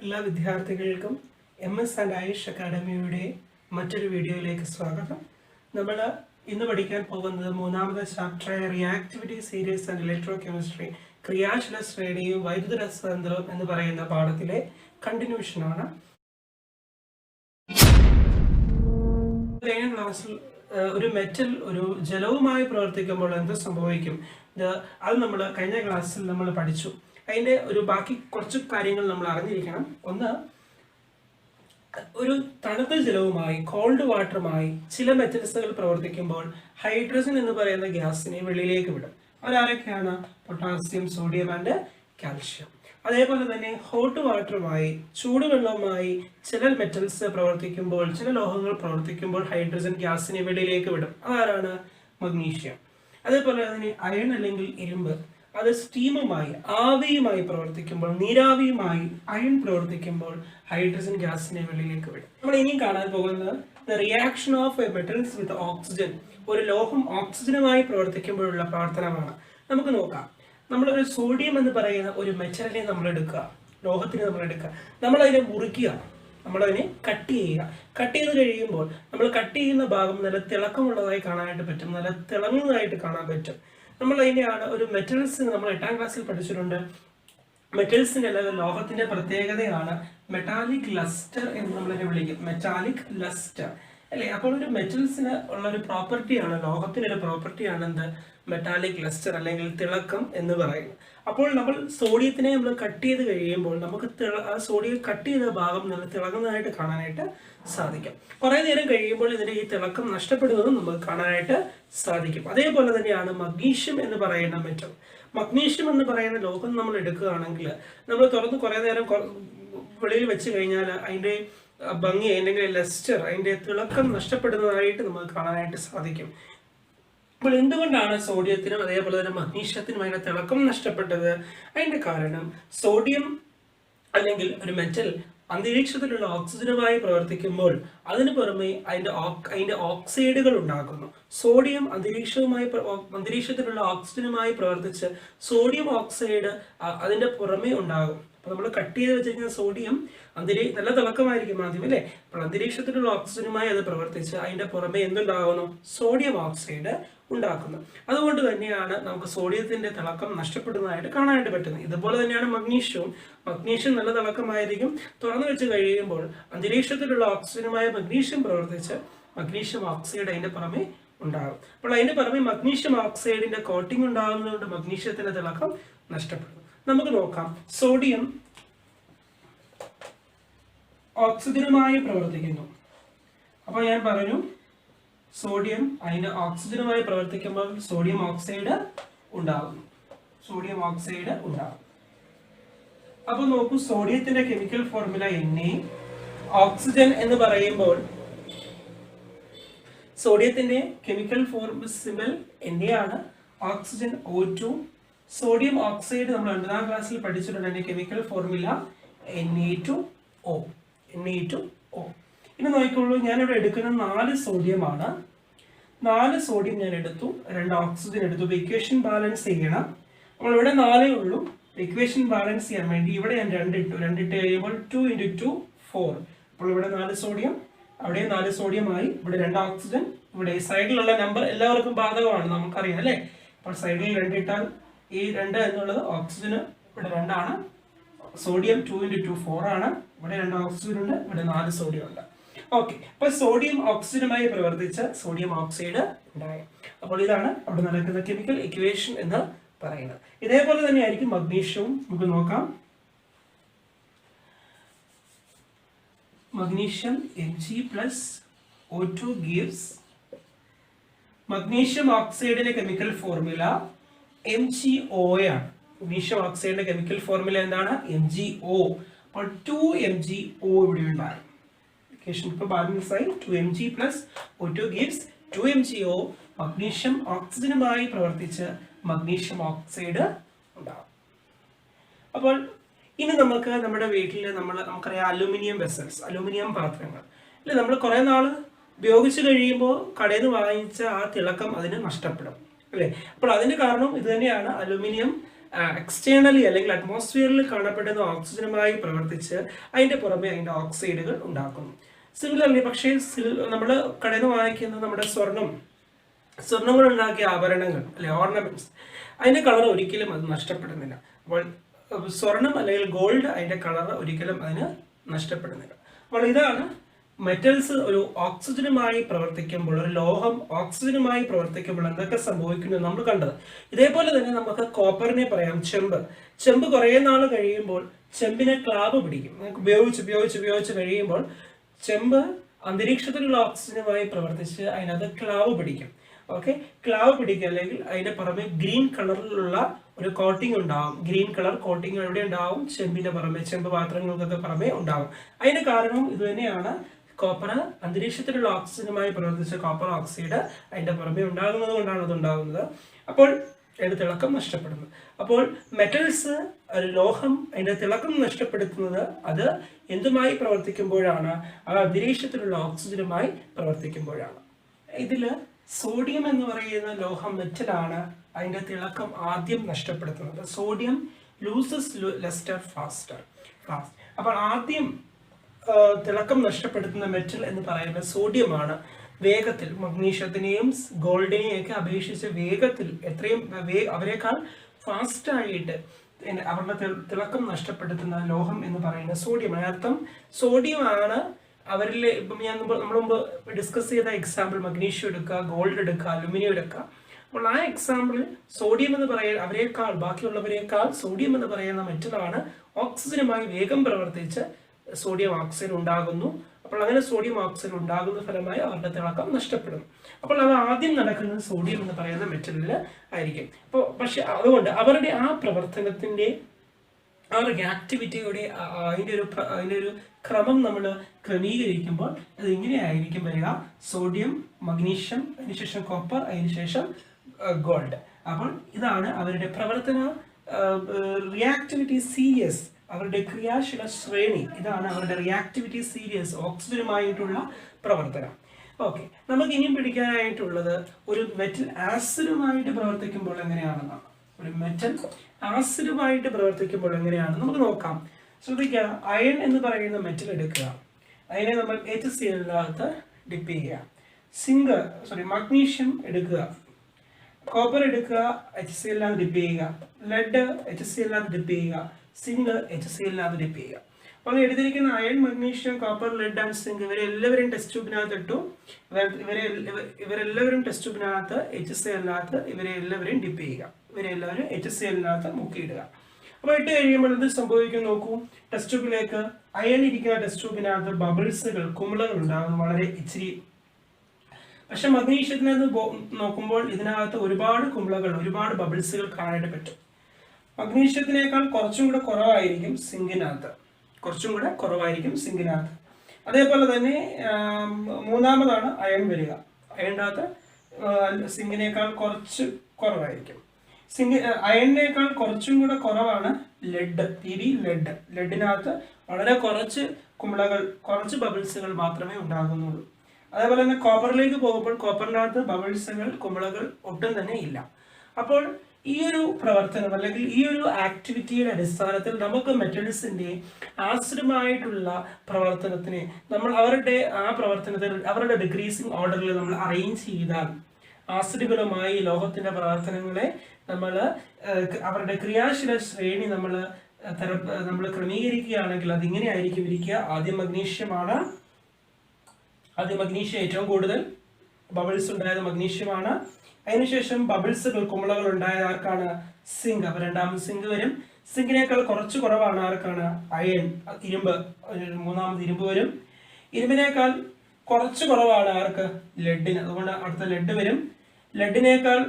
എല്ലാ വിദ്യാർത്ഥികൾക്കും MS and Ayush അക്കാഡമിയുടെ മറ്റൊരു വീഡിയോയിലേക്ക് സ്വാഗതം. നമ്മൾ ഇന്ന് പഠിക്കാൻ പോകുന്നത് മൂന്നാമത്തെ chapter reactivity series and electro chemistry ക്രിയാശീല ശ്രേണിയും വൈദ്യുത രസതന്ത്രവും എന്ന് പറയുന്ന പാഠത്തിലെ കണ്ടിന്യൂഷനാണ്. കഴിഞ്ഞ ക്ലാസ്സിൽ ഒരു മെറ്റൽ ഒരു ജലവുമായി പ്രവർത്തിക്കുമ്പോൾ എന്ത് സംഭവിക്കും അത് നമ്മൾ കഴിഞ്ഞ ക്ലാസ്സിൽ നമ്മൾ പഠിച്ചു. അതിൻ്റെ ഒരു ബാക്കി കുറച്ച് കാര്യങ്ങൾ നമ്മൾ അറിഞ്ഞിരിക്കണം. ഒന്ന്, ഒരു തണുത്ത ജലവുമായി കോൾഡ് വാട്ടറുമായി ചില മെറ്റൽസുകൾ പ്രവർത്തിക്കുമ്പോൾ ഹൈഡ്രജൻ എന്ന് പറയുന്ന ഗ്യാസിനെ വെളിയിലേക്ക് വിടും. അവരാരൊക്കെയാണ്? Potassium, sodium and calcium. അതേപോലെ തന്നെ ഹോട്ട് വാട്ടറുമായി ചൂടുവെള്ളവുമായി ചില മെറ്റൽസ് പ്രവർത്തിക്കുമ്പോൾ, ചില ലോഹങ്ങൾ പ്രവർത്തിക്കുമ്പോൾ ഹൈഡ്രജൻ ഗ്യാസിനെ വെളിയിലേക്ക് വിടും. അതാരാണ്? മഗ്നീഷ്യം. അതേപോലെ തന്നെ അയൺ അല്ലെങ്കിൽ ഇരുമ്പ്, അത് സ്റ്റീമുമായി ആവിയുമായി പ്രവർത്തിക്കുമ്പോൾ, നീരാവിയുമായി അയൺ പ്രവർത്തിക്കുമ്പോൾ ഹൈഡ്രജൻ ഗ്യാസിനെ വെളിയിലേക്ക് വിടും. നമ്മൾ ഇനിയും കാണാൻ പോകുന്നത് the reaction of A metals with oxygen. ഒരു ലോഹം ഓക്സിജനുമായി പ്രവർത്തിക്കുമ്പോഴുള്ള പ്രവർത്തനമാണ്. നമുക്ക് നോക്കാം. നമ്മളൊരു സോഡിയം എന്ന് പറയുന്ന ഒരു മെറ്റലിനെ നമ്മൾ എടുക്കുക, ലോഹത്തിനെ നമ്മൾ എടുക്കുക, നമ്മളതിനെ മുറിക്കുക, നമ്മളതിനെ കട്ട് ചെയ്യുക. കട്ട് ചെയ്ത് കഴിയുമ്പോൾ നമ്മൾ കട്ട് ചെയ്യുന്ന ഭാഗം നല്ല തിളക്കമുള്ളതായി കാണാനായിട്ട് പറ്റും, നല്ല തിളങ്ങുന്നതായിട്ട് കാണാൻ പറ്റും. നമ്മൾ അതിനെയാണ് ഒരു മെറ്റൽസിന്, നമ്മൾ 8ാം ക്ലാസ്സിൽ പഠിച്ചിട്ടുണ്ട്, മെറ്റൽസിന്റെ അല്ലെങ്കിൽ ലോഹത്തിന്റെ പ്രത്യേകതയാണ് മെറ്റാലിക് ലസ്റ്റർ എന്ന് നമ്മളതിനെ വിളിക്കും. മെറ്റാലിക് ലസ്റ്റർ അല്ലേ? അപ്പോൾ ഒരു മെറ്റൽസിന് ഉള്ള ഒരു പ്രോപ്പർട്ടിയാണ്, ലോഹത്തിനൊരു പ്രോപ്പർട്ടിയാണ് എന്ത്? മെറ്റാലിക് ലസ്റ്റർ അല്ലെങ്കിൽ തിളക്കം എന്ന് പറയുന്നത്. അപ്പോൾ നമ്മൾ സോഡിയത്തിനെ നമ്മൾ കട്ട് ചെയ്ത് കഴിയുമ്പോൾ നമുക്ക് ആ സോഡിയം കട്ട് ചെയ്ത ഭാഗം നല്ല തിളങ്ങുന്നതായിട്ട് കാണാനായിട്ട് സാധിക്കും. കുറേ നേരം കഴിയുമ്പോൾ ഇതിന്റെ ഈ തിളക്കം നഷ്ടപ്പെടുന്നതും നമുക്ക് കാണാനായിട്ട് സാധിക്കും. അതേപോലെ തന്നെയാണ് മഗ്നീഷ്യം എന്ന് പറയുന്ന മെറ്റൽ. മഗ്നീഷ്യം എന്ന് പറയുന്ന ലോഹം നമ്മൾ എടുക്കുകയാണെങ്കിൽ നമ്മൾ തുറന്ന് കുറേ നേരം വെളിയിൽ വെച്ച് കഴിഞ്ഞാൽ അതിൻ്റെ ഭംഗി അല്ലെങ്കിൽ ലസ്റ്റർ, അതിൻ്റെ തിളക്കം നഷ്ടപ്പെടുന്നതായിട്ട് നമുക്ക് കാണാനായിട്ട് സാധിക്കും. അപ്പോൾ എന്തുകൊണ്ടാണ് സോഡിയത്തിനും അതേപോലെ തന്നെ മഗ്നീഷ്യത്തിനും അതിന്റെ തിളക്കം നഷ്ടപ്പെട്ടത്? അതിന്റെ കാരണം സോഡിയം അല്ലെങ്കിൽ ഒരു മെറ്റൽ അന്തരീക്ഷത്തിലുള്ള ഓക്സിജനുമായി പ്രവർത്തിക്കുമ്പോൾ അതിന് പുറമെ അതിന്റെ ഓക്സൈഡുകൾ ഉണ്ടാക്കുന്നു. സോഡിയം അന്തരീക്ഷത്തിലുള്ള ഓക്സിജനുമായി പ്രവർത്തിച്ച് സോഡിയം ഓക്സൈഡ് അതിന്റെ പുറമെ ഉണ്ടാകും. അപ്പൊ നമ്മൾ കട്ട് ചെയ്ത് വെച്ചിരിക്കുന്ന സോഡിയം നല്ല തിളക്കമായിരിക്കും ആദ്യം അല്ലേ? അപ്പോൾ അന്തരീക്ഷത്തിലുള്ള ഓക്സിജനുമായി അത് പ്രവർത്തിച്ച് അതിന്റെ പുറമെ എന്തുണ്ടാകുന്നു? സോഡിയം ഓക്സൈഡ് ഉണ്ടാക്കുന്നു. അതുകൊണ്ട് തന്നെയാണ് നമുക്ക് സോഡിയത്തിന്റെ തിളക്കം നഷ്ടപ്പെടുന്നതായിട്ട് കാണാനായിട്ട് പറ്റുന്നത്. ഇതുപോലെ തന്നെയാണ് മഗ്നീഷ്യവും. മഗ്നീഷ്യം നല്ല തിളക്കമായിരിക്കും, തുറന്നു വെച്ച് കഴിയുമ്പോൾ അന്തരീക്ഷത്തിലുള്ള ഓക്സിജനുമായി മഗ്നീഷ്യം പ്രവർത്തിച്ച് മഗ്നീഷ്യം ഓക്സൈഡ് അതിന്റെ പുറമെ ഉണ്ടാകും. അപ്പോൾ അതിന്റെ പുറമെ മഗ്നീഷ്യം ഓക്സൈഡിന്റെ കോട്ടിംഗ് ഉണ്ടാകുന്നതുകൊണ്ട് മഗ്നീഷ്യത്തിന്റെ തിളക്കം നഷ്ടപ്പെടുന്നു. നമുക്ക് നോക്കാം. സോഡിയം ഓക്സിജനുമായി പ്രവർത്തിക്കുന്നു. അപ്പോൾ ഞാൻ പറഞ്ഞു, സോഡിയം അതിന് ഓക്സിജനുമായി പ്രവർത്തിക്കുമ്പോൾ സോഡിയം ഓക്സൈഡ് ഉണ്ടാകുന്നു. സോഡിയം ഓക്സൈഡ് ഉണ്ടാകും. അപ്പോൾ നോക്കൂ, സോഡിയത്തിന്റെ കെമിക്കൽ ഫോർമുല Na. ഓക്സിജൻ എന്ന് പറയുമ്പോൾ സോഡിയത്തിന്റെ കെമിക്കൽ സിമ്പൽ Na ആണ്. Oxygen O2. സോഡിയം ഓക്സൈഡ് നമ്മൾ 9ാം ക്ലാസ്സിൽ പഠിച്ചിട്ടുണ്ട്. അതിന്റെ കെമിക്കൽ ഫോർമുല Na2O. Na2O. ഇനി നോക്കിക്കോളൂ, ഞാനിവിടെ എടുക്കുന്ന 4 സോഡിയമാണ്. 4 സോഡിയം ഞാൻ എടുത്തു, 2 ഓക്സിജൻ എടുത്തു. ഇക്വേഷൻ ബാലൻസ് ചെയ്യണം. നമ്മളിവിടെ 4 ഉള്ളൂ. ഇക്വേഷൻ ബാലൻസ് ചെയ്യാൻ വേണ്ടി ഇവിടെ ഞാൻ 2 ഇട്ടു. 2 ഇട്ട് കഴിയുമ്പോൾ 2 × 2 4. അപ്പോൾ ഇവിടെ 4 സോഡിയം, അവിടെ 4 സോഡിയമായി. ഇവിടെ 2 ഓക്സിജൻ. ഇവിടെ സൈഡിലുള്ള നമ്പർ എല്ലാവർക്കും ബാധകമാണ്, നമുക്കറിയാം അല്ലേ? അപ്പോൾ സൈഡിൽ 2 ഇട്ടാൽ ഈ 2 എന്നുള്ളത് ഓക്സിജന് ഇവിടെ 2 ആണ്. സോഡിയം 2 × 2 4 ആണ്. ഇവിടെ 2 ഓക്സിജൻ ഉണ്ട്, ഇവിടെ 4 സോഡിയം ഉണ്ട്. ഓക്കെ, അപ്പൊ സോഡിയം ഓക്സിജനുമായി പ്രവർത്തിച്ച് സോഡിയം ഓക്സൈഡ് ഉണ്ടായി. അപ്പോൾ ഇതാണ് അവിടെ നടക്കുന്ന കെമിക്കൽ ഇക്വേഷൻ എന്ന് പറയുന്നത്. ഇതേപോലെ തന്നെ ആയിരിക്കും മഗ്നീഷ്യവും. നമുക്ക് നോക്കാം. മഗ്നീഷ്യം Mg+O2 gives മഗ്നീഷ്യം ഓക്സൈഡിന്റെ കെമിക്കൽ ഫോർമുല MgO ആണ്. മഗ്നീഷ്യം ഓക്സൈഡിന്റെ കെമിക്കൽ ഫോർമുല എന്താണ്? MgO. അപ്പോൾ 2MgO ഇവിടെ ഉണ്ടായി. ബാലൻസ് ആയി 2Mg+O2 gives 2MgO. മഗ്നീഷ്യം ഓക്സിജനുമായി പ്രവർത്തിച്ച് മഗ്നീഷ്യം ഓക്സൈഡ് ഉണ്ടാകും. അപ്പോൾ ഇനി നമുക്ക് നമ്മുടെ വീട്ടിൽ നമുക്കറിയാം അലുമിനിയം വെസൽസ്, അലുമിനിയം പാത്രങ്ങൾ അല്ലെ? നമ്മൾ കുറെ നാൾ ഉപയോഗിച്ച് കഴിയുമ്പോൾ കടയിൽ നിന്ന് വാങ്ങിച്ച ആ തിളക്കം അതിന് നഷ്ടപ്പെടും അല്ലേ? അപ്പോൾ അതിന് കാരണം ഇത് തന്നെയാണ്. അലുമിനിയം എക്സ്റ്റേണലി അല്ലെങ്കിൽ അറ്റ്മോസ്ഫിയറിൽ കാണപ്പെടുന്ന ഓക്സിജനുമായി പ്രവർത്തിച്ച് അതിന്റെ പുറമെ അതിന്റെ ഓക്സൈഡുകൾ ഉണ്ടാക്കുന്നു. സിമിലർലി പക്ഷേ നമ്മൾ കടയിൽ നിന്ന് വാങ്ങിക്കുന്ന നമ്മുടെ സ്വർണം കൊണ്ടുണ്ടാക്കിയ ആഭരണങ്ങൾ അല്ലെ ഓർണമെന്റ്സ്, അതിന്റെ കളർ ഒരിക്കലും അത് നഷ്ടപ്പെടുന്നില്ല. അപ്പോൾ സ്വർണം അല്ലെങ്കിൽ ഗോൾഡ് അതിന്റെ കളർ ഒരിക്കലും അതിന് നഷ്ടപ്പെടുന്നില്ല. അപ്പോൾ ഇതാണ് മെറ്റൽസ് ഒരു ഓക്സിജനുമായി പ്രവർത്തിക്കുമ്പോൾ, ഒരു ലോഹം ഓക്സിജനുമായി പ്രവർത്തിക്കുമ്പോൾ എന്തൊക്കെ സംഭവിക്കുന്നു നമ്മൾ കണ്ടത്. ഇതേപോലെ തന്നെ നമുക്ക് കോപ്പറിനെ പറയാം, ചെമ്പ് കുറേ നാൾ കഴിയുമ്പോൾ ചെമ്പിനെ ക്ലാവ് പിടിക്കും. ഉപയോഗിച്ച് കഴിയുമ്പോൾ ചെമ്പ് അന്തരീക്ഷത്തിലുള്ള ഓക്സിജനുമായി പ്രവർത്തിച്ച് അതിനകത്ത് ക്ലാവ് പിടിക്കും. ഓക്കെ, ക്ലാവ് പിടിക്കുക അല്ലെങ്കിൽ അതിന്റെ പുറമെ ഗ്രീൻ കളറിലുള്ള ഒരു കോട്ടിംഗ് ഉണ്ടാവും. ഗ്രീൻ കളർ കോട്ടിംഗ് എവിടെ ഉണ്ടാവും? ചെമ്പിന്റെ പുറമെ, ചെമ്പ് പാത്രങ്ങൾക്കൊക്കെ പുറമെ ഉണ്ടാവും. അതിന്റെ കാരണം ഇത് തന്നെയാണ്. കോപ്പർ അന്തരീക്ഷത്തിലുള്ള ഓക്സിജനുമായി പ്രവർത്തിച്ച കോപ്പർ ഓക്സൈഡ് അതിന്റെ പുറമെ ഉണ്ടാകുന്നത് കൊണ്ടാണ് അത് ഉണ്ടാകുന്നത്. അപ്പോൾ അതിന്റെ തിളക്കം നഷ്ടപ്പെടുന്നു. അപ്പോൾ മെറ്റൽസ്, ഒരു ലോഹം അതിന്റെ തിളക്കം നഷ്ടപ്പെടുത്തുന്നത് അത് എന്തുമായി പ്രവർത്തിക്കുമ്പോഴാണ്? അത് അന്തരീക്ഷത്തിലുള്ള ഓക്സിജനുമായി പ്രവർത്തിക്കുമ്പോഴാണ്. ഇതില് സോഡിയം എന്ന് പറയുന്ന ലോഹം മെറ്റലാണ് അതിന്റെ തിളക്കം ആദ്യം നഷ്ടപ്പെടുത്തുന്നത്. Sodium loses lustre fast. അപ്പോൾ ആദ്യം തിളക്കം നഷ്ടപ്പെടുത്തുന്ന മെറ്റൽ എന്ന് പറയുന്നത് സോഡിയമാണ്. വേഗത്തിൽ മഗ്നീഷ്യത്തിനെയും ഗോൾഡിനെയും ഒക്കെ അപേക്ഷിച്ച് വേഗത്തിൽ അവരെക്കാൾ ഫാസ്റ്റായിട്ട് അവരുടെ തിളക്കം നഷ്ടപ്പെടുത്തുന്ന ലോഹം എന്ന് പറയുന്നത് സോഡിയം. അതിനർത്ഥം സോഡിയമാണ് അവരിൽ. ഇപ്പം നമ്മൾ മുമ്പ് ഡിസ്കസ് ചെയ്ത എക്സാമ്പിൾ, മഗ്നീഷ്യം എടുക്കുക, ഗോൾഡ് എടുക്കുക, അലുമിനിയം എടുക്കുക. അപ്പോൾ ആ എക്സാമ്പിളിൽ സോഡിയം എന്ന് പറയുന്ന അവരെക്കാൾ, ബാക്കിയുള്ളവരെക്കാൾ സോഡിയം എന്ന് പറയുന്ന മെറ്റലാണ് ഓക്സിജനുമായി വേഗം പ്രവർത്തിച്ച് സോഡിയം ഓക്സൈഡ് ഉണ്ടാകുന്നു. അപ്പോൾ അങ്ങനെ സോഡിയം ഓക്സൈഡ് ഉണ്ടാകുന്ന ഫലമായി അവരുടെ തിളക്കം നഷ്ടപ്പെടുന്നു. അപ്പോൾ അത് ആദ്യം നടക്കുന്നത് സോഡിയം എന്ന് പറയുന്ന മെറ്റലിൽ ആയിരിക്കും. അപ്പോൾ പക്ഷെ അതുകൊണ്ട് അവരുടെ ആ പ്രവർത്തനത്തിന്റെ ആ റിയാക്ടിവിറ്റിയുടെ അതിൻ്റെ ഒരു ക്രമം നമ്മൾ ക്രമീകരിക്കുമ്പോൾ അത് ഇങ്ങനെയായിരിക്കും വരിക: സോഡിയം, മഗ്നീഷ്യം, അതിനുശേഷം കോപ്പർ, അതിനുശേഷം ഗോൾഡ്. അപ്പോൾ ഇതാണ് അവരുടെ പ്രവർത്തന റിയാക്ടിവിറ്റി സീരീസ്, അവരുടെ ക്രിയാശീല ശ്രേണി. ഇതാണ് അവരുടെ റിയാക്ടിവിറ്റി സീരീസ്, ഓക്സിജനുമായിട്ടുള്ള പ്രവർത്തനം. ഓക്കെ, നമുക്ക് ഇനിയും പിടിക്കാനായിട്ടുള്ളത് ഒരു മെറ്റൽ ആസിഡുമായിട്ട് പ്രവർത്തിക്കുമ്പോൾ എങ്ങനെയാണെന്നാണ്. ഒരു മെറ്റൽ ആസിഡുമായിട്ട് പ്രവർത്തിക്കുമ്പോൾ എങ്ങനെയാണ് നമുക്ക് നോക്കാം. ശ്രദ്ധിക്കുക, അയൺ എന്ന് പറയുന്ന മെറ്റൽ എടുക്കുക, അതിനെ നമ്മൾ HCl-നകത്ത് ഡിപ്പ് ചെയ്യുക. മഗ്നീഷ്യം എടുക്കുക, കോപ്പർ എടുക്കുക, HCl-നകത്ത് ഡിപ്പ് ചെയ്യുക, ലെഡ് HCl-നകത്ത് ഡിപ്പ് ചെയ്യുക, സിങ്ക് HCl-നകത്ത് ഡിപ്പ് ചെയ്യുക. അപ്പോൾ എഴുതിയിരിക്കുന്ന iron, magnesium, copper, lead and zinc ഇവരെല്ലാവരും ടെസ്റ്റ് ട്യൂബിനകത്ത് ഇട്ടു. ഇവരെല്ലാവരും ടെസ്റ്റ് ട്യൂബിനകത്ത് HCl-നകത്ത് ഇവരെല്ലാവരെയും ഡിപ്പ് ചെയ്യുക. ഇവരെല്ലാവരും HCl-നകത്ത് മുക്കിയിടുക. അപ്പോൾ ഇട്ട് കഴിയുമ്പോൾ എന്ത് സംഭവിക്കും നോക്കൂ. ടെസ്റ്റ് ട്യൂബിലേക്ക് അയൺ ഇരിക്കുന്ന ടെസ്റ്റ് ട്യൂബിനകത്ത് ബബിൾസുകൾ, കുമിളകൾ ഉണ്ടാകുന്നു, വളരെ ഇച്ചിരി. പക്ഷെ മഗ്നീഷ്യത്തിനകത്ത് നോക്കുമ്പോൾ ഇതിനകത്ത് ഒരുപാട് കുമിളകൾ, ഒരുപാട് ബബിൾസുകൾ കാണാനായിട്ട് പറ്റും. മഗ്നീഷ്യത്തിനേക്കാൾ കുറച്ചും കൂടെ കുറവായിരിക്കും സിങ്കിനകത്ത്. അതേപോലെ തന്നെ മൂന്നാമതാണ് അയൺ വരിക. അയണിനകത്ത് സിങ്കിനേക്കാൾ കുറച്ച് കുറവായിരിക്കും. അയണിനേക്കാൾ കുറച്ചും കൂടെ കുറവാണ് ലെഡ്, ലെഡിനകത്ത് വളരെ കുറച്ച് കുമിളകൾ, കുറച്ച് ബബിൾസുകൾ മാത്രമേ ഉണ്ടാകുന്നുള്ളൂ. അതേപോലെ തന്നെ കോപ്പറിലേക്ക് പോകുമ്പോൾ കോപ്പറിനകത്ത് ബബിൾസുകൾ, കുമിളകൾ ഒട്ടും തന്നെ ഇല്ല. അപ്പോൾ ഈ ഒരു പ്രവർത്തനം അല്ലെങ്കിൽ ഈ ഒരു ആക്ടിവിറ്റിയുടെ അടിസ്ഥാനത്തിൽ നമുക്ക് മെറ്റൽസിന്റെ ആസിഡുമായിട്ടുള്ള പ്രവർത്തനത്തിനെ നമ്മൾ അവരുടെ ഡിക്രീസിങ് ഓർഡറിൽ നമ്മൾ അറേഞ്ച് ചെയ്താൽ, ആസിഡുകളുമായി ലോഹത്തിന്റെ പ്രവർത്തനങ്ങളെ നമ്മൾ അവരുടെ ക്രിയാശീല ശ്രേണി നമ്മൾ ക്രമീകരിക്കുകയാണെങ്കിൽ അതിങ്ങനെ ആയിരിക്കും ഇരിക്കുക. ആദ്യം മഗ്നീഷ്യം ഏറ്റവും കൂടുതൽ ബബിൾസ് ഉണ്ടായത് മഗ്നീഷ്യമാണ്. അതിനുശേഷം ബബിൾസുകൾ, കുമിളകൾ ഉണ്ടായത് ആർക്കാണ്? സിങ്ക്. അപ്പോൾ രണ്ടാമത് സിങ്ക് വരും. സിങ്കിനേക്കാൾ കുറച്ച് കുറവാണ് ആർക്കാണ്? അയൺ, ഇരുമ്പ്. മൂന്നാമത് ഇരുമ്പ് വരും. ഇരുമ്പിനേക്കാൾ കുറച്ച് കുറവാണ് ആർക്ക്? ലെഡിന്. അതുകൊണ്ട് അടുത്ത ലെഡ് വരും. ലെഡിനേക്കാൾ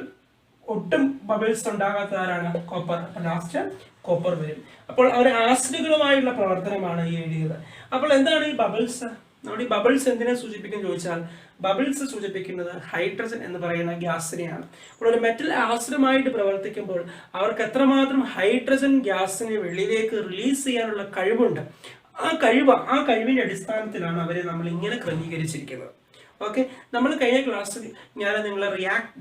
ഒട്ടും ബബിൾസ് ഉണ്ടാകാത്ത ആരാണ്? കോപ്പർ. അപ്പോൾ ലാസ്റ്റ് കോപ്പർ വരും. അപ്പോൾ അവർ ആസിഡുകളുമായുള്ള പ്രവർത്തനമാണ് ഈ എഴുതിയത്. അപ്പോൾ എന്താണ് ഈ ബബിൾസ്? നമ്മുടെ ഈ ബബിൾസ് എന്തിനെ സൂചിപ്പിക്കുന്നു ചോദിച്ചാൽ, ബബിൾസ് സൂചിപ്പിക്കുന്നത് ഹൈഡ്രജൻ എന്ന് പറയുന്ന ഗ്യാസിനെയാണ്. അപ്പോൾ ഒരു മെറ്റൽ ആസിഡുമായിട്ട് പ്രവർത്തിക്കുമ്പോൾ അവർക്ക് എത്രമാത്രം ഹൈഡ്രജൻ ഗ്യാസിനെ വെളിയിലേക്ക് റിലീസ് ചെയ്യാനുള്ള കഴിവുണ്ട്. ആ കഴിവിന്റെ അടിസ്ഥാനത്തിലാണ് അവരെ നമ്മൾ ഇങ്ങനെ ക്രമീകരിച്ചിരിക്കുന്നത്. ഓക്കെ, നമ്മൾ കഴിഞ്ഞ ക്ലാസ്സിൽ ഞാൻ നിങ്ങളെ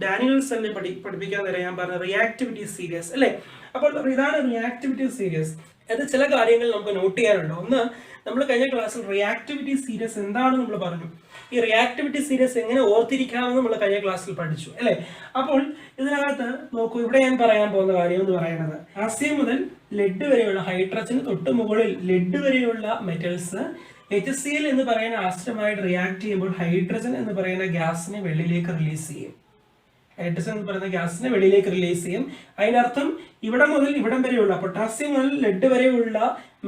ഡാനിയൽസണിനെ പഠിപ്പിക്കാൻ നേരം ഞാൻ പറഞ്ഞ റിയാക്ടിവിറ്റി സീരീസ് അല്ലേ. അപ്പോൾ ഇതാണ് റിയാക്ടിവിറ്റി സീരീസ്. അത് ചില കാര്യങ്ങൾ നമുക്ക് നോട്ട് ചെയ്യാനുണ്ട്. ഒന്ന്, നമ്മൾ കഴിഞ്ഞ ക്ലാസ്സിൽ റിയാക്ടിവിറ്റി സീരീസ് എന്താണെന്ന് നമ്മൾ പറഞ്ഞു. ഈ റിയാക്ടിവിറ്റി സീരീസ് എങ്ങനെ ഓർത്തിരിക്കാമെന്ന് നമ്മൾ കഴിഞ്ഞ ക്ലാസ്സിൽ പഠിച്ചു അല്ലേ. അപ്പോൾ ഇതിനകത്ത് നോക്കൂ, ഇവിടെ ഞാൻ പറയാൻ പോകുന്ന കാര്യം എന്ന് പറയുന്നത് ആസ്യം മുതൽ ലെഡ് വരെയുള്ള ഹൈഡ്രജന് തൊട്ട് മുകളിൽ ലെഡ് വരെയുള്ള മെറ്റൽസ് HCl എന്ന് പറയുന്ന ആസിഡുമായിട്ട് റിയാക്ട് ചെയ്യുമ്പോൾ ഹൈഡ്രജൻ എന്ന് പറയുന്ന ഗ്യാസിനെ വെളിയിലേക്ക് റിലീസ് ചെയ്യും. ഹൈഡ്രജൻ എന്ന് പറയുന്ന ഗ്യാസിനെ വെളിയിലേക്ക് റിലീസ് ചെയ്യും. അതിനർത്ഥം ഇവിടെ മുതൽ ഇവിടം വരെയുള്ള പൊട്ടാസ്യം മുതൽ ലെഡ് വരെയുള്ള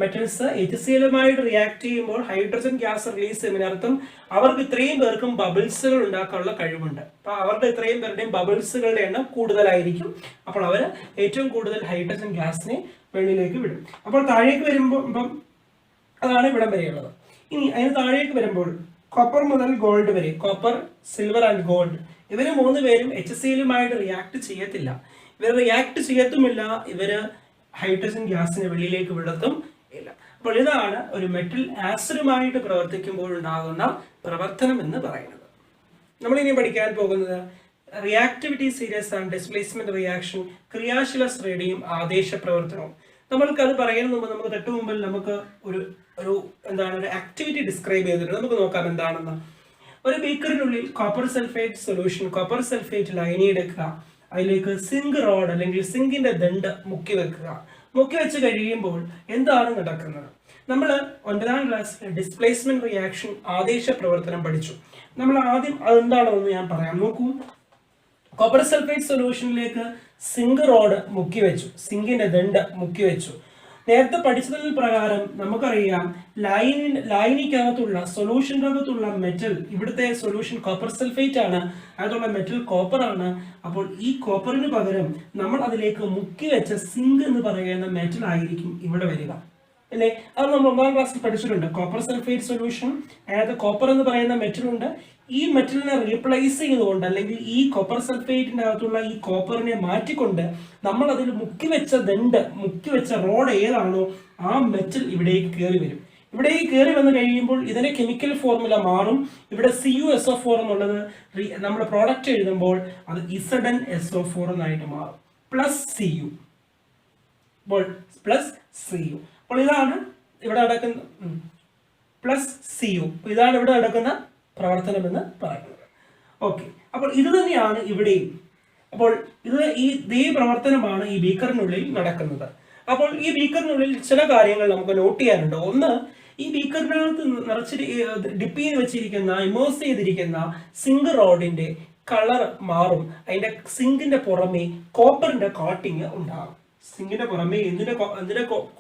മെറ്റൽസ് HClമായിട്ട് റിയാക്ട് ചെയ്യുമ്പോൾ ഹൈഡ്രജൻ ഗ്യാസ് റിലീസ് ചെയ്യുന്നതിനർത്ഥം അവർക്ക് ഇത്രയും പേർക്കും ബബിൾസുകൾ ഉണ്ടാക്കാനുള്ള കഴിവുണ്ട്. അപ്പൊ അവരുടെ ഇത്രയും പേരുടെയും ബബിൾസുകളുടെ എണ്ണം കൂടുതലായിരിക്കും. അപ്പോൾ അവർ ഏറ്റവും കൂടുതൽ ഹൈഡ്രജൻ ഗ്യാസിനെ വെളിയിലേക്ക് വിടും. അപ്പോൾ താഴേക്ക് വരുമ്പോൾ അതാണ് ഇവിടം വരെയുള്ളത്. ഇനി അതിന് താഴേക്ക് വരുമ്പോൾ കോപ്പർ മുതൽ ഗോൾഡ് വരെ, കോപ്പർ, സിൽവർ ആൻഡ് ഗോൾഡ്, ഇവര് 3 പേരും HClമായിട്ട് റിയാക്ട് ചെയ്യത്തില്ല. ഇവർ റിയാക്ട് ചെയ്യത്തുമില്ല, ഇവര് ഹൈഡ്രജൻ ഗ്യാസിനെ വെളിയിലേക്ക് വിടത്തും ഇല്ല. അപ്പോൾ ഇതാണ് ഒരു മെറ്റൽ ആസിഡുമായിട്ട് പ്രവർത്തിക്കുമ്പോൾ ഉണ്ടാകുന്ന പ്രവർത്തനം എന്ന് പറയുന്നത്. നമ്മളിനി പഠിക്കാൻ പോകുന്നത് reactivity series and displacement reaction, ക്രിയാശീല ശ്രേണിയും ആദേശ പ്രവർത്തനവും. നമ്മൾക്ക് അത് പറയുന്നതിന് മുമ്പ് നമുക്ക് തൊട്ട് മുമ്പിൽ നമുക്ക് ഒരു ആക്ടിവിറ്റി ഡിസ്ക്രൈബ് ചെയ്തിട്ടുണ്ട്. നമുക്ക് നോക്കാം എന്താണെന്ന്. ഒരു ബീക്കറിനുള്ളിൽ copper sulphate solution, copper sulphate ലൈനി എടുക്കുക, അതിലേക്ക് സിങ്ക് റോഡ് അല്ലെങ്കിൽ സിങ്കിന്റെ ദണ്ട് മുക്കി വെക്കുക. മുക്കി വെച്ച് കഴിയുമ്പോൾ എന്താണ് നടക്കുന്നത്? നമ്മൾ 9ാം ക്ലാസ്സിൽ ഡിസ്പ്ലേസ്മെന്റ് റിയാക്ഷൻ, ആദേശ പ്രവർത്തനം പഠിച്ചു. നമ്മൾ ആദ്യം അതെന്താണെന്ന് ഞാൻ പറയാം. നോക്കൂ, കോപ്പർ സൾഫേറ്റ് സൊല്യൂഷനിലേക്ക് സിങ്ക് റോഡ് മുക്കി വെച്ചു, സിങ്കിന്റെ ദണ്ട് മുക്കി വെച്ചു. നേരത്തെ പഠിച്ചതിൽ പ്രകാരം നമുക്കറിയാം ലൈനിക്കകത്തുള്ള സൊല്യൂഷനകത്തുള്ള മെറ്റൽ, ഇവിടുത്തെ സൊല്യൂഷൻ കോപ്പർ സൾഫേറ്റ് ആണ്, അതുള്ള മെറ്റൽ കോപ്പർ ആണ്. അപ്പോൾ ഈ കോപ്പറിന് പകരം നമ്മൾ അതിലേക്ക് മുക്കി വെച്ച സിങ്ക് എന്ന് പറയുന്ന മെറ്റൽ ആയിരിക്കും ഇവിടെ വരിക അല്ലേ. അത് നമ്മൾ 9ാം ക്ലാസ്സിൽ പഠിച്ചിട്ടുണ്ട്. കോപ്പർ സൾഫേറ്റ് സൊല്യൂഷൻ, അതായത് കോപ്പർ എന്ന് പറയുന്ന മെറ്റൽ ഉണ്ട്. ഈ മെറ്റലിനെ റീപ്ലേസ് ചെയ്തുകൊണ്ട് അല്ലെങ്കിൽ ഈ കോപ്പർ സൾഫേറ്റിന്റെ അകത്തുള്ള ഈ കോപ്പറിനെ മാറ്റിക്കൊണ്ട് നമ്മൾ അതിൽ മുക്കി വെച്ച റോഡ് ഏതാണോ ആ മെറ്റൽ ഇവിടേക്ക് കയറി വരും. ഇവിടേക്ക് കയറി വന്നു കഴിയുമ്പോൾ ഇതിന്റെ കെമിക്കൽ ഫോർമുല മാറും. ഇവിടെ CuSO4 എന്നുള്ളത് നമ്മൾ പ്രോഡക്റ്റ് എഴുതുമ്പോൾ അത് ZnSO4 എന്നായിട്ട് മാറും, +Cu. അപ്പോൾ ഇതാണ് ഇവിടെ നടക്കുന്ന +Cu, ഇതാണ് ഇവിടെ നടക്കുന്ന പ്രവർത്തനം എന്ന് പറയുന്നത്. ഓക്കെ, അപ്പോൾ ഇത് തന്നെയാണ് ഇവിടെയും. അപ്പോൾ ഈ പ്രവർത്തനമാണ് ഈ ബീക്കറിനുള്ളിൽ നടക്കുന്നത്. അപ്പോൾ ഈ ബീക്കറിനുള്ളിൽ ചില കാര്യങ്ങൾ നമുക്ക് നോട്ട് ചെയ്യാനുണ്ട്. ഒന്ന്, ഈ ബീക്കറിനകത്ത് നിറച്ച് ഡിപ്പ് ചെയ്ത് വെച്ചിരിക്കുന്ന, ഇമേഴ്സ് ചെയ്തിരിക്കുന്ന സിങ്ക് റോഡിന്റെ കളർ മാറും. അതിന്റെ സിങ്കിന്റെ പുറമെ കോപ്പറിന്റെ കോട്ടിങ് ഉണ്ടാകും. സിങ്കിന്റെ പുറമെ എന്തിന്റെ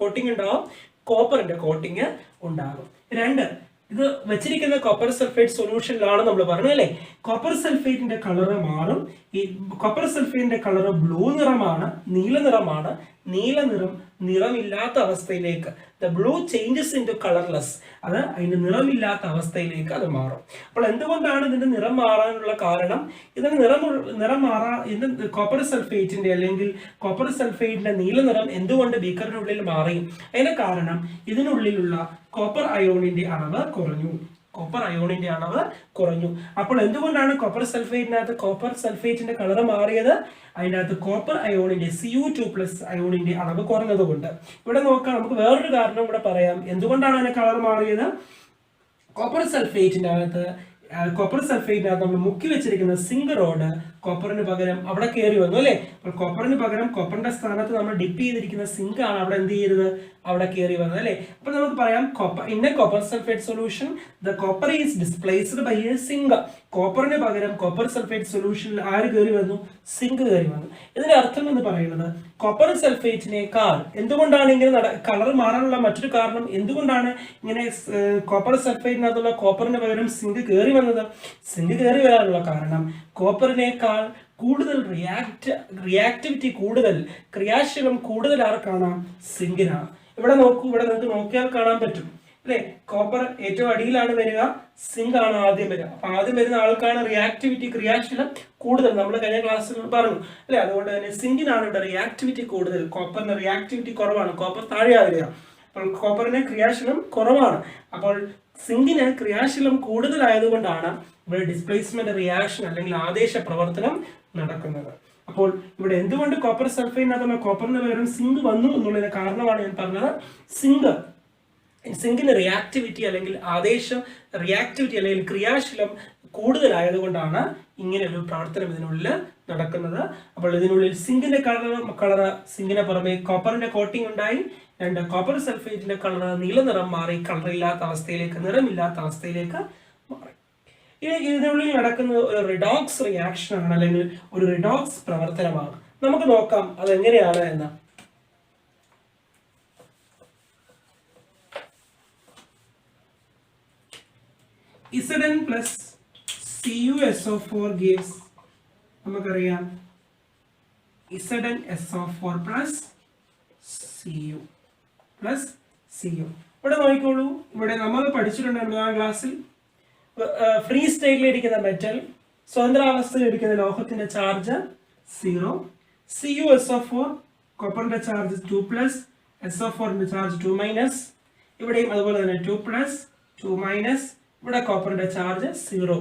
കോട്ടിങ് ഉണ്ടാകും? കോപ്പറിന്റെ കോട്ടിങ് ഉണ്ടാകും. 2, ഇത് വെച്ചിരിക്കുന്ന കോപ്പർ സൾഫേറ്റ് സൊല്യൂഷനിലാണ് നമ്മൾ പറഞ്ഞു അല്ലേ. കോപ്പർ സൾഫേറ്റിന്റെ കളറ് മാറും. ഈ കോപ്പർ സൾഫേറ്റിന്റെ കളറ് ബ്ലൂ നിറമാണ്, നീല നിറമാണ്. നീല നിറം നിറമില്ലാത്ത അവസ്ഥയിലേക്ക്, the blue changes into colourless, അത് അതിന്റെ നിറമില്ലാത്ത അവസ്ഥയിലേക്ക് അത് മാറും. അപ്പോൾ എന്തുകൊണ്ടാണ് ഇതിന്റെ നിറം മാറാനുള്ള കാരണം? ഇതിന്റെ ഇതിന്റെ കോപ്പർ സൾഫേറ്റിന്റെ അല്ലെങ്കിൽ കോപ്പർ സൾഫേറ്റിന്റെ നീല നിറം എന്തുകൊണ്ട് ബീക്കറിനുള്ളിൽ മാറി? അതിന്റെ കാരണം ഇതിനുള്ളിലുള്ള കോപ്പർ അയോണിന്റെ അളവ് കുറഞ്ഞു. അപ്പോൾ എന്തുകൊണ്ടാണ് കോപ്പർ സൾഫേറ്റിന്റെ കളർ മാറിയത്? അതിനകത്ത് കോപ്പർ അയോണിന്റെ Cu2+ അയോണിന്റെ അളവ് കുറഞ്ഞതുകൊണ്ട്. ഇവിടെ നോക്കാം, നമുക്ക് വേറൊരു കാരണം കൂടെ പറയാം എന്തുകൊണ്ടാണ് അതിന്റെ കളർ മാറിയത്. കോപ്പർ സൾഫേറ്റിനകത്ത് നമ്മൾ മുക്കി വെച്ചിരിക്കുന്ന സിങ്ക് റോഡ് കോപ്പറിന് പകരം അവിടെ കയറി വന്നു അല്ലേ. അപ്പോൾ കോപ്പറിന് പകരം കോപ്പറിന്റെ സ്ഥാനത്ത് നമ്മൾ ഡിപ്പ് ചെയ്തിരിക്കുന്ന സിങ്ക് ആണ് അവിടെ എന്ത് ചെയ്തത്? അവിടെ കയറി വന്നത് അല്ലേ. അപ്പോൾ നമുക്ക് പറയാം, in a copper sulphate solution the copper is displaced by a zinc. കോപ്പറിന് പകരം കോപ്പർ സൾഫേറ്റ് സൊല്യൂഷനിൽ ആര് കയറി വന്നു? സിങ്ക് കയറി വന്നു. ഇതിന്റെ അർത്ഥം എന്ന് പറയുന്നത് കോപ്പർ സൾഫേറ്റിനേക്കാൾ എന്തുകൊണ്ടാണ് ഇങ്ങനെ കളർ മാറാനുള്ള മറ്റൊരു കാരണം, എന്തുകൊണ്ടാണ് ഇങ്ങനെ കോപ്പർ സൾഫേറ്റിനകത്തുള്ള കോപ്പറിന് പകരം സിങ്ക് കയറി വന്നത്? സിങ്ക് കയറി വരാനുള്ള കാരണം കോപ്പറിനേക്കാൾ കൂടുതൽ റിയാക്ടിവിറ്റി കൂടുതൽ, ക്രിയാശീലം കൂടുതൽ ആർക്കാണ്? സിങ്കിനാണ്. ഇവിടെ നോക്കൂ, ഇവിടെ നിങ്ങൾക്ക് നോക്കിയാൽ കാണാൻ പറ്റും അല്ലെ. കോപ്പർ ഏറ്റവും അടിയിലാണ് വരിക, സിങ്ക് ആണ് ആദ്യം വരിക. അപ്പൊ ആദ്യം വരുന്ന ആൾക്കാണ് റിയാക്ടിവിറ്റി, ക്രിയാശീലം കൂടുതൽ. നമ്മൾ കഴിഞ്ഞ ക്ലാസ്സിൽ പറഞ്ഞു അല്ലെ. അതുകൊണ്ട് തന്നെ സിങ്കിനാണ് ഇവിടെ റിയാക്ടിവിറ്റി കൂടുതൽ, കോപ്പറിന് റിയാക്ടിവിറ്റി കുറവാണ്. കോപ്പർ താഴെയാ വരിക. അപ്പോൾ കോപ്പറിന് ക്രിയാശീലം കുറവാണ്. അപ്പോൾ സിങ്കിന് ക്രിയാശീലം കൂടുതലായതുകൊണ്ടാണ് ഇവിടെ ഡിസ്പ്ലേസ്മെന്റ് റിയാക്ഷൻ അല്ലെങ്കിൽ ആദേശ പ്രവർത്തനം നടക്കുന്നത്. അപ്പോൾ ഇവിടെ എന്തുകൊണ്ട് കോപ്പർ സൾഫൈഡിനകത്തുള്ള കോപ്പറിന് പകരം സിങ്ക് വന്നു എന്നുള്ളതിന് കാരണമാണ് ഞാൻ പറഞ്ഞത്. സിങ്കിന് റിയാക്ടിവിറ്റി അല്ലെങ്കിൽ റിയാക്ടിവിറ്റി അല്ലെങ്കിൽ ക്രിയാശീലം കൂടുതലായതുകൊണ്ടാണ് ഇങ്ങനെ ഒരു പ്രവർത്തനം ഇതിനുള്ളിൽ നടക്കുന്നത്. അപ്പോൾ ഇതിനുള്ളിൽ സിങ്കിന്റെ കളറ് സിങ്കിന് പുറമെ കോപ്പറിന്റെ കോട്ടിംഗ് ഉണ്ടായി. രണ്ട്, കോപ്പർ സൾഫേറ്റിന്റെ കളറ് നീല നിറം മാറി കളറില്ലാത്ത അവസ്ഥയിലേക്ക്, നിറമില്ലാത്ത അവസ്ഥയിലേക്ക് മാറി. ഇനി ഇതിനുള്ളിൽ നടക്കുന്ന ഒരു റിഡോക്സ് റിയാക്ഷൻ ആണ് അല്ലെങ്കിൽ ഒരു റിഡോക്സ് പ്രവർത്തനമാണ്. നമുക്ക് നോക്കാം അതെങ്ങനെയാണ് എന്ന്. Zn plus CuSO4 gives, നമുക്കറിയാം ZnSO4 plus Cu plus Cu. ഇവിടെ നോക്കിക്കോളൂ, ഇവിടെ നമ്മൾ പഠിച്ചിട്ടുണ്ട് 9ാം ക്ലാസ്സിൽ ഫ്രീ സ്റ്റേറ്റിലിരിക്കുന്ന മെറ്റൽ, സ്വതന്ത്രാവസ്ഥയിലിരിക്കുന്ന ലോഹത്തിന്റെ ചാർജ് 0, CuSO4 കോപ്പറിന്റെ ചാർജ് 2+, SO4ന്റെ ചാർജ് 2-, ഇവിടെയും അതുപോലെ തന്നെ 2+, 2-, ഇവിടെ കോപ്പറിന്റെ ചാർജ് 0.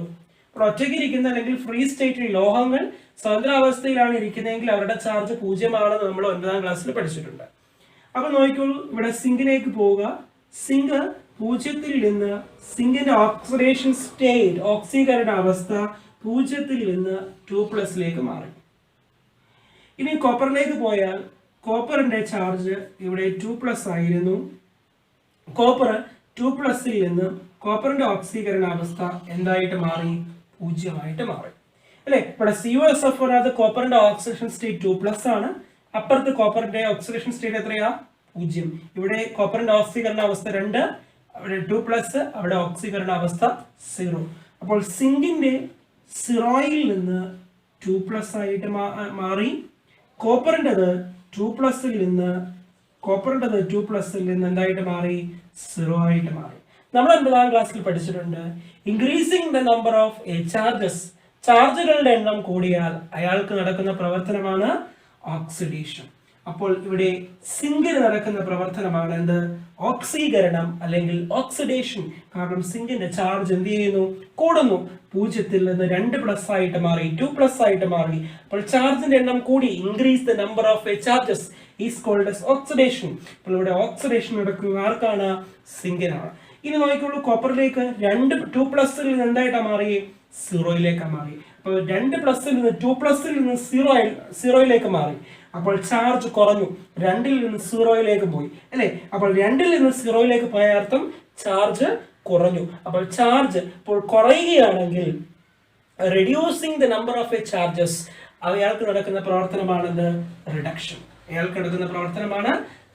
ഇവിടെ ഒറ്റയ്ക്ക് ഇരിക്കുന്ന അല്ലെങ്കിൽ ഫ്രീ സ്റ്റേറ്റിൽ ലോഹങ്ങൾ സ്വതന്ത്രാവസ്ഥയിലാണ് ഇരിക്കുന്നതെങ്കിൽ അവരുടെ ചാർജ് 0 ആണെന്ന് നമ്മൾ 9ാം ക്ലാസ്സിൽ പഠിച്ചിട്ടുണ്ട്. അപ്പൊ നോക്കിക്കോളൂ, ഇവിടെ സിങ്കിലേക്ക് പോവുക. സിങ്ക് 0-ൽ നിന്ന് സിങ്കിന്റെ ഓക്സിഡേഷൻ സ്റ്റേറ്റ്, ഓക്സീകരണ അവസ്ഥ 0-ൽ നിന്ന് 2+ലേക്ക് മാറി. ഇനി കോപ്പറിലേക്ക് പോയാൽ കോപ്പറിന്റെ ചാർജ് ഇവിടെ 2+ ആയിരുന്നു. കോപ്പർ 2+ൽ നിന്ന് കോപ്പറിന്റെ ഓക്സീകരണ അവസ്ഥ എന്തായിട്ട് മാറി? 0 ആയിട്ട് മാറി അല്ലെ. ഇവിടെ CuSO4 കോപ്പറിന്റെ ഓക്സിഡേഷൻ സ്റ്റേറ്റ് 2+ ആണ്. അപ്പുറത്ത് കോപ്പറിന്റെ ഓക്സിഡേഷൻ സ്റ്റേറ്റ് എത്രയാ? 0. ഇവിടെ കോപ്പറിന്റെ ഓക്സീകരണ അവസ്ഥ 2, അവിടെ 2+, അവിടെ ഓക്സീകരണ അവസ്ഥ 0. അപ്പോൾ സിങ്കിന്റെ 0യിൽ നിന്ന് 2+ ആയിട്ട് മാറി. കോപ്പറിൻ്റെത് 2+ൽ നിന്ന് എന്തായിട്ട് മാറി? 0 ആയിട്ട് മാറി. നമ്മൾ 9ാം ക്ലാസ്സിൽ പഠിച്ചിട്ടുണ്ട് increasing the number of charges, ചാർജുകളുടെ എണ്ണം കൂടിയാൽ അയാൾക്ക് നടക്കുന്ന പ്രവർത്തനമാണ് ഓക്സിഡേഷൻ. അപ്പോൾ ഇവിടെ സിങ്കിന് നടക്കുന്ന പ്രവർത്തനമാണ് എന്ത്? ഓക്സീകരണം അല്ലെങ്കിൽ ഓക്സിഡേഷൻ. കാരണം സിങ്കിന്റെ ചാർജ് എന്ത് ചെയ്യുന്നു? കൂടുന്നു. 0-ൽ നിന്ന് 2+ ആയിട്ട് മാറി, 2+ ആയിട്ട് മാറി. അപ്പോൾ ചാർജിന്റെ എണ്ണം കൂടി. Increase the number of charges is called as oxidation. അപ്പോൾ ഇവിടെ ഓക്സിഡേഷൻ നടക്കുക ആർക്കാണ്? സിങ്കിനാണ്. ഇനി നോക്കിക്കോളൂ, കോപ്പറിലേക്ക് 2+ൽ നിന്ന് എന്തായിട്ടാണ് മാറി? 0യിലേക്ക് മാറി. അപ്പോൾ 2+ൽ നിന്ന് 2+ൽ നിന്ന് 0യിലേക്ക് മാറി. അപ്പോൾ ചാർജ് കുറഞ്ഞു. 2-ൽ നിന്ന് 0യിലേക്ക് പോയി അല്ലെ. അപ്പോൾ 2-ൽ നിന്ന് 0യിലേക്ക് പോയ അർത്ഥം ചാർജ് കുറഞ്ഞു. അപ്പോൾ ചാർജ് ഇപ്പോൾ കുറയുകയാണെങ്കിൽ reducing the number of charges, അയാൾക്ക് നടക്കുന്ന പ്രവർത്തനമാണെന്ന് റിഡക്ഷൻ.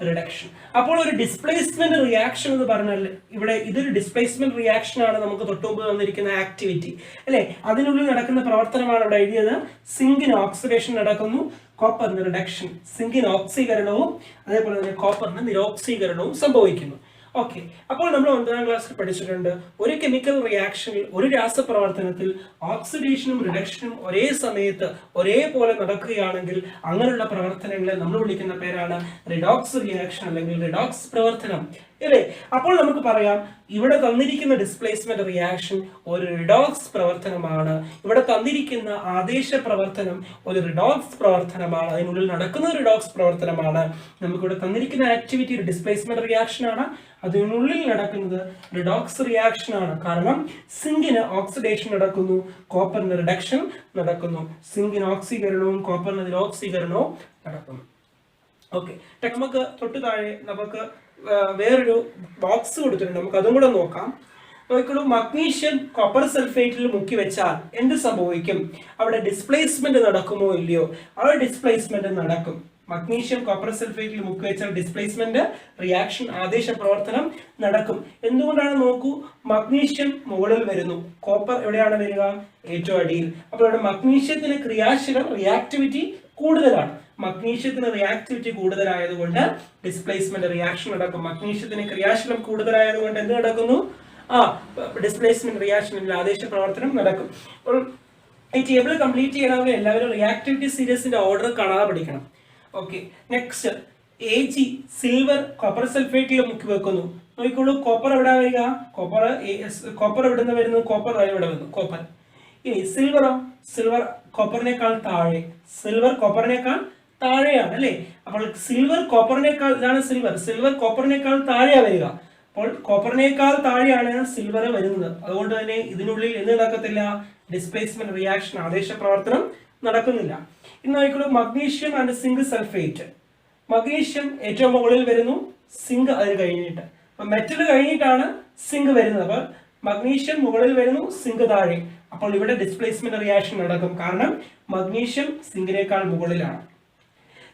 റിഡക്ഷൻ. അപ്പോൾ ഒരു ഡിസ്പ്ലേസ്മെന്റ് റിയാക്ഷൻ എന്ന് പറഞ്ഞാൽ ഇവിടെ ഇതൊരു ഡിസ്പ്ലേസ്മെന്റ് റിയാക്ഷൻ ആണ്. നമുക്ക് തൊട്ടുമുമ്പ് വന്നിരിക്കുന്ന ആക്ടിവിറ്റി അല്ലെ, അതിനുള്ളിൽ നടക്കുന്ന പ്രവർത്തനമാണ് ഇവിടെ എഴുതിയത്. സിങ്കിന് ഓക്സിഡേഷൻ നടക്കുന്നു, കോപ്പറിന് റിഡക്ഷൻ. സിങ്കിന് ഓക്സീകരണവും അതേപോലെ തന്നെ കോപ്പറിന് നിരോക്സീകരണവും സംഭവിക്കുന്നു. ഓക്കെ, അപ്പോൾ നമ്മൾ 9ാം ക്ലാസ്സിൽ പഠിച്ചിട്ടുണ്ട് ഒരു കെമിക്കൽ റിയാക്ഷനിൽ, ഒരു രാസപ്രവർത്തനത്തിൽ ഓക്സിഡേഷനും റിഡക്ഷനും ഒരേ സമയത്ത് ഒരേപോലെ നടക്കുകയാണെങ്കിൽ അങ്ങനെയുള്ള പ്രവർത്തനങ്ങളെ നമ്മൾ വിളിക്കുന്ന പേരാണ് റിഡോക്സ് റിയാക്ഷൻ അല്ലെങ്കിൽ റിഡോക്സ് പ്രവർത്തനം അല്ലേ. അപ്പോൾ നമുക്ക് പറയാം ഇവിടെ തന്നിരിക്കുന്ന ഡിസ്പ്ലേസ്മെന്റ് റിയാക്ഷൻ ഒരു റിഡോക്സ് പ്രവർത്തനമാണ്. ഇവിടെ തന്നിരിക്കുന്ന ആദേശ പ്രവർത്തനം ഒരു റിഡോക്സ് പ്രവർത്തനമാണ്. അതിനുള്ളിൽ നടക്കുന്ന റിഡോക്സ് പ്രവർത്തനമാണ്. നമുക്കിവിടെ തന്നിരിക്കുന്ന ആക്ടിവിറ്റി ഒരു ഡിസ്പ്ലേസ്മെന്റ് റിയാക്ഷൻ ആണ്. അതിനുള്ളിൽ നടക്കുന്നത് റിഡോക്സ് റിയാക്ഷൻ ആണ്. കാരണം സിങ്കിന് ഓക്സിഡേഷൻ നടക്കുന്നു, കോപ്പറിന് റിഡക്ഷൻ നടക്കുന്നു. സിങ്കിന് ഓക്സീകരണവും കോപ്പറിന് നിരോക്സീകരണവും നടക്കുന്നു. ഓക്കെ, നമുക്ക് തൊട്ട് താഴെ നമുക്ക് വേറൊരു ബോക്സ് കൊടുത്തിട്ടുണ്ട്. നമുക്ക് അതും കൂടെ നോക്കാം. നോക്കിക്കോളൂ, മഗ്നീഷ്യം കോപ്പർ സൾഫേറ്റിൽ മുക്കി വെച്ചാൽ എന്ത് സംഭവിക്കും? അവിടെ ഡിസ്പ്ലേസ്മെന്റ് നടക്കുമോ ഇല്ലയോ? അവിടെ ഡിസ്പ്ലേസ്മെന്റ് നടക്കും. മഗ്നീഷ്യം കോപ്പർ സൾഫേറ്റിൽ മുക്കി വെച്ചാൽ ഡിസ്പ്ലേസ്മെന്റ് റിയാക്ഷൻ, ആദേശ പ്രവർത്തനം നടക്കും. എന്തുകൊണ്ടാണ് നോക്കൂ, മഗ്നീഷ്യം മുകളിൽ വരുന്നു, കോപ്പർ എവിടെയാണ് വരിക? ഏറ്റവും അടിയിൽ. അപ്പോൾ ഇവിടെ മഗ്നീഷ്യത്തിന് ക്രിയാശീലം റിയാക്ടിവിറ്റി കൂടുതലാണ്. മഗ്നീഷ്യത്തിന് റിയാക്ടിവിറ്റി കൂടുതലായതുകൊണ്ട് ഡിസ്പ്ലേസ്മെന്റ് റിയാക്ഷൻ നടക്കും. മഗ്നീഷ്യത്തിന് ക്രിയാശീലം കൂടുതലായതുകൊണ്ട് എന്ത് നടക്കുന്നു? ഡിസ്പ്ലേസ്മെന്റ് റിയാക്ഷൻ ആദേശ പ്രവർത്തനം നടക്കും. ഈ ടേബിൾ കംപ്ലീറ്റ് ചെയ്യണമെങ്കിൽ എല്ലാവരും റിയാക്ടിവിറ്റി സീരീസിന്റെ ഓർഡർ കാണാതെ പഠിക്കണം. Okay, next Ag silver copper സൾഫേറ്റിൽ മുക്കി വെക്കുന്നു. നോക്കിക്കോളൂ, കോപ്പർ എവിടെ വരിക? കോപ്പർ എവിടെ നിന്ന് വരുന്നു? കോപ്പർ ഇവിടെ വരുന്നു, കോപ്പർ. ഇനി സിൽവറോ? സിൽവർ കോപ്പറിനേക്കാൾ താഴെ. സിൽവർ കോപ്പറിനേക്കാൾ താഴെയാണ് അല്ലേ? അപ്പോൾ സിൽവർ കോപ്പറിനേക്കാൾ, ഇതാണ് സിൽവർ. സിൽവർ കോപ്പറിനേക്കാൾ താഴെയാണ് വരിക. അപ്പോൾ കോപ്പറിനേക്കാൾ താഴെയാണ് സിൽവർ വരുന്നത്. അതുകൊണ്ട് തന്നെ ഇതിനുള്ളിൽ എന്ത് നടക്കത്തില്ല? ഡിസ്പ്ലേസ്മെന്റ് റിയാക്ഷൻ, ആദേശ പ്രവർത്തനം നടക്കുന്നില്ല. ഇന്ന് നോക്കിക്കോളൂ, magnesium and zinc sulphate. Magnesium ഏറ്റവും മുകളിൽ വരുന്നു, സിങ്ക് അതിന് കഴിഞ്ഞിട്ട്. അപ്പൊ മെറ്റൽ കഴിഞ്ഞിട്ടാണ് സിങ്ക് വരുന്നത്. അപ്പൊ മഗ്നീഷ്യം മുകളിൽ വരുന്നു, സിങ്ക് താഴെ. അപ്പോൾ ഇവിടെ ഡിസ്പ്ലേസ്മെന്റ് റിയാക്ഷൻ നടക്കും, കാരണം മഗ്നീഷ്യം സിങ്കിനേക്കാൾ മുകളിലാണ്.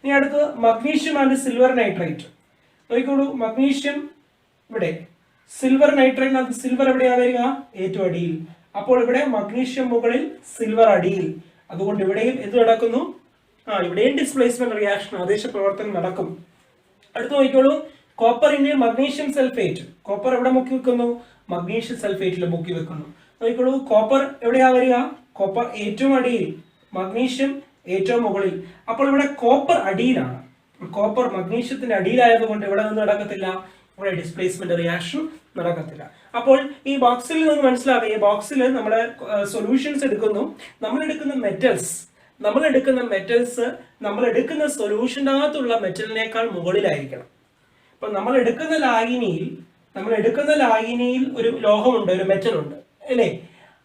ഇനി അടുത്ത് മഗ്നീഷ്യം ആൻഡ് സിൽവർ നൈട്രേറ്റ്. നോക്കിക്കോളൂ, മഗ്നീഷ്യം ഇവിടെ, സിൽവർ നൈട്രേറ്റ്. സിൽവർ എവിടെയാ വരിക? ഏറ്റവും അടിയിൽ. അപ്പോൾ ഇവിടെ മഗ്നീഷ്യം മുകളിൽ, സിൽവർ അടിയിൽ. അതുകൊണ്ട് ഇവിടെയും എന്ത് നടക്കുന്നു? ഇവിടെയും ഡിസ്പ്ലേസ്മെന്റ് റിയാക്ഷൻ, ആദേശ പ്രവർത്തനം നടക്കും. അടുത്ത് നോക്കിക്കോളൂ, copper in magnesium sulphate. Copper എവിടെ മുക്കി വെക്കുന്നു? മഗ്നീഷ്യം സൾഫേറ്റിൽ മുക്കി വെക്കുന്നു. നോക്കിക്കോളൂ, കോപ്പർ എവിടെയാ വരിക? കോപ്പർ ഏറ്റവും അടിയിൽ, മഗ്നീഷ്യം ഏറ്റവും മുകളിൽ. അപ്പോൾ ഇവിടെ കോപ്പർ അടിയിലാണ്. കോപ്പർ മഗ്നീഷ്യത്തിന്റെ അടിയിലായതുകൊണ്ട് ഇവിടെ നിന്ന് നടക്കത്തില്ല, ഇവിടെ ഡിസ്പ്ലേസ്മെന്റ് റിയാക്ഷൻ നടക്കത്തില്ല. അപ്പോൾ ഈ ബോക്സിൽ നിന്ന് മനസ്സിലാക്കുക, ഈ ബോക്സിൽ നമ്മുടെ സൊല്യൂഷൻസ് എടുക്കുന്നു. നമ്മൾ എടുക്കുന്ന സൊല്യൂഷനകത്തുള്ള മെറ്റലിനേക്കാൾ മുകളിലായിരിക്കണം. അപ്പൊ നമ്മൾ എടുക്കുന്ന ലായനിയിൽ ഒരു ലോഹമുണ്ട്, ഒരു മെറ്റൽ ഉണ്ട് അല്ലേ?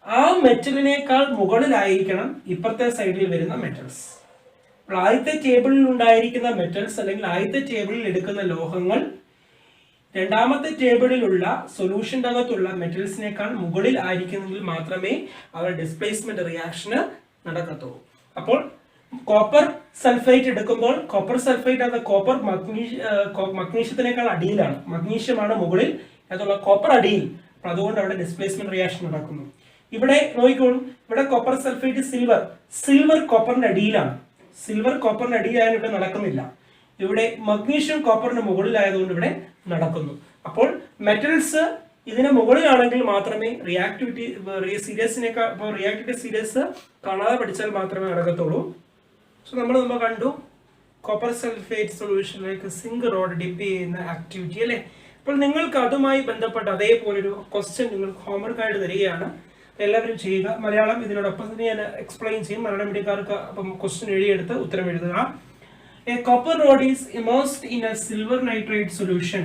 ആ മെറ്റലിനേക്കാൾ മുകളിലായിരിക്കണം ഇപ്പുറത്തെ സൈഡിൽ വരുന്ന മെറ്റൽസ്. അപ്പോൾ ആദ്യത്തെ ടേബിളിൽ ഉണ്ടായിരിക്കുന്ന മെറ്റൽസ് അല്ലെങ്കിൽ ആദ്യത്തെ ടേബിളിൽ എടുക്കുന്ന ലോഹങ്ങൾ രണ്ടാമത്തെ ടേബിളിലുള്ള സൊല്യൂഷൻ്റെ അകത്തുള്ള മെറ്റൽസിനേക്കാൾ മുകളിൽ ആയിരിക്കുന്നെങ്കിൽ മാത്രമേ അവർ ഡിസ്പ്ലേസ്മെന്റ് റിയാക്ഷന് നടക്കത്തുള്ളൂ. അപ്പോൾ കോപ്പർ സൾഫേറ്റ് എടുക്കുമ്പോൾ, കോപ്പർ സൾഫേറ്റ് എന്ന കോപ്പർ മഗ്നീഷ്യത്തിനേക്കാൾ അടിയിലാണ്, മഗ്നീഷ്യമാണ് മുകളിൽ, അതുള്ള കോപ്പർ അടിയിൽ. അപ്പൊ അതുകൊണ്ട് അവിടെ ഡിസ്പ്ലേസ്മെന്റ് റിയാക്ഷൻ നടക്കുന്നു. ഇവിടെ നോക്കിക്കോളൂ, ഇവിടെ കോപ്പർ സൾഫേറ്റ് സിൽവർ കോപ്പറിന്റെ അടിയിലാണ്. സിൽവർ കോപ്പറിന്റെ അടിയിലായാലും ഇവിടെ നടക്കുന്നില്ല. ഇവിടെ മഗ്നീഷ്യം കോപ്പറിന് മുകളിലായതുകൊണ്ട് ഇവിടെ നടക്കുന്നു. അപ്പോൾ മെറ്റൽസ് ഇതിന് മുകളിലാണെങ്കിൽ മാത്രമേ റിയാക്ടിവിറ്റി സീരീസ് കാണാതെ പഠിച്ചാൽ മാത്രമേ നടക്കത്തുള്ളൂ. സോ നമ്മൾ മുമ്പ് കണ്ടു കോപ്പർ സൾഫേറ്റ് സൊല്യൂഷനിലേക്ക് സിങ്ക് റോഡ് ഡിപ്പ് ചെയ്യുന്ന ആക്ടിവിറ്റി അല്ലേ? അപ്പോൾ നിങ്ങൾക്ക് അതുമായി ബന്ധപ്പെട്ട അതേപോലൊരു ക്വസ്റ്റ്യൻ നിങ്ങൾക്ക് ഹോംവർക്ക് ആയിട്ട് തരികയാണ്. എല്ലാവരും ചെയ്യുക. മലയാളം ഇതിനോടൊപ്പം തന്നെ ഞാൻ എക്സ്പ്ലെയിൻ ചെയ്യും. മലയാളം മീഡിയക്കാർക്ക് അപ്പം ക്വസ്റ്റ്യൻ എഴുതിയെടുത്ത് ഉത്തരം എഴുതുക. A copper rod is immersed in a silver nitrate solution.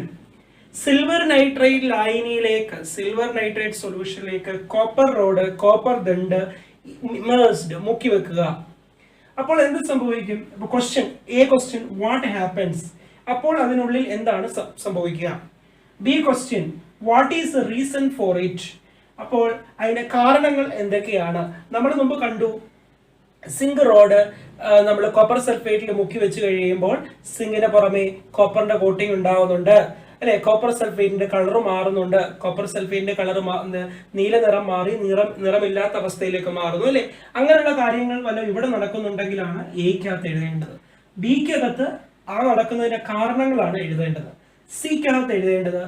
Silver nitrate ലായനിയിലേക്ക്, സിൽവർ നൈട്രേറ്റ് സൊല്യൂഷനിലേക്ക് കോപ്പർ ദണ്ട് ഇമേഴ്സ്ഡ് മുക്കി വെക്കുക. അപ്പോൾ എന്ത് സംഭവിക്കും? Question what happens? അപ്പോൾ അതിനുള്ളിൽ എന്താണ് സംഭവിക്കുക? B question what is the reason for it? അപ്പോൾ അതിന്റെ കാരണങ്ങൾ എന്തൊക്കെയാണ്? നമ്മൾ മുമ്പ് കണ്ടു, സിങ്ക് റോഡ് നമ്മൾ കോപ്പർ സൾഫേറ്റിൽ മുക്കി വെച്ച് കഴിയുമ്പോൾ സിങ്കിന് പുറമെ കോപ്പറിന്റെ കോട്ടിംഗ് ഉണ്ടാവുന്നുണ്ട് അല്ലെ? കോപ്പർ സൾഫേറ്റിന്റെ കളർ മാറുന്നുണ്ട്. കോപ്പർ സൾഫേറ്റിന്റെ കളർ നീല നിറം മാറി നിറമില്ലാത്ത അവസ്ഥയിലേക്ക് മാറുന്നു അല്ലെ? അങ്ങനെയുള്ള കാര്യങ്ങൾ വല്ല ഇവിടെ നടക്കുന്നുണ്ടെങ്കിലാണ് എക്കകത്ത് എഴുതേണ്ടത്. ബിക്കകത്ത് ആ നടക്കുന്നതിന്റെ കാരണങ്ങളാണ് എഴുതേണ്ടത്. സിക്കകത്ത് എഴുതേണ്ടത്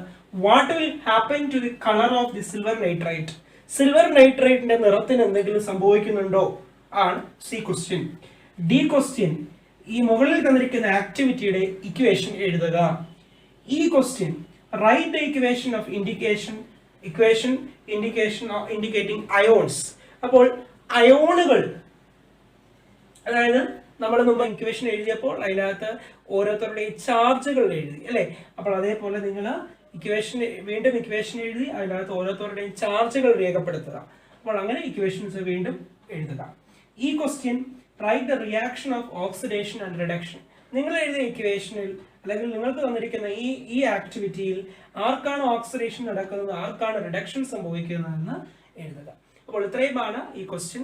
what will happen to the colour of the silver nitrate. Silver നൈട്രേറ്റിന്റെ നിറത്തിന് എന്തെങ്കിലും സംഭവിക്കുന്നുണ്ടോ ആണ് സി ക്വസ്റ്റ്യൻ. ഡി ക്വസ്റ്റ്യൻ ഈ മുകളിൽ തന്നിരിക്കുന്ന ആക്ടിവിറ്റിയുടെ ഇക്വേഷൻ എഴുതുക. ഈ question write the equation of indicating ions. അപ്പോൾ അയോണുകൾ, അതായത് നമ്മൾ മുമ്പ് ഇക്വേഷൻ എഴുതിയപ്പോൾ അതിനകത്ത് ഓരോരുത്തരുടെയും ചാർജുകൾ എഴുതി അല്ലെ? അപ്പോൾ അതേപോലെ നിങ്ങൾ വീണ്ടും ഇക്വേഷൻ എഴുതി അതിനകത്ത് ഓരോരുത്തരുടെയും ചാർജുകൾ രേഖപ്പെടുത്തുക. അപ്പോൾ അങ്ങനെ ഇക്വേഷൻസ് വീണ്ടും എഴുതുക. ഈ question write the reaction of oxidation and reduction. നിങ്ങൾ എഴുതിയ ഇക്വേഷനിൽ അല്ലെങ്കിൽ നിങ്ങൾക്ക് തന്നിരിക്കുന്ന ഈ ആക്ടിവിറ്റിയിൽ ആർക്കാണ് ഓക്സിഡേഷൻ നടക്കുന്നത്, ആർക്കാണ് റിഡക്ഷൻ സംഭവിക്കുന്നതെന്ന് എഴുതുക. അപ്പോൾ ഇത്രയുമാണ് ഈ ക്വസ്റ്റ്യൻ.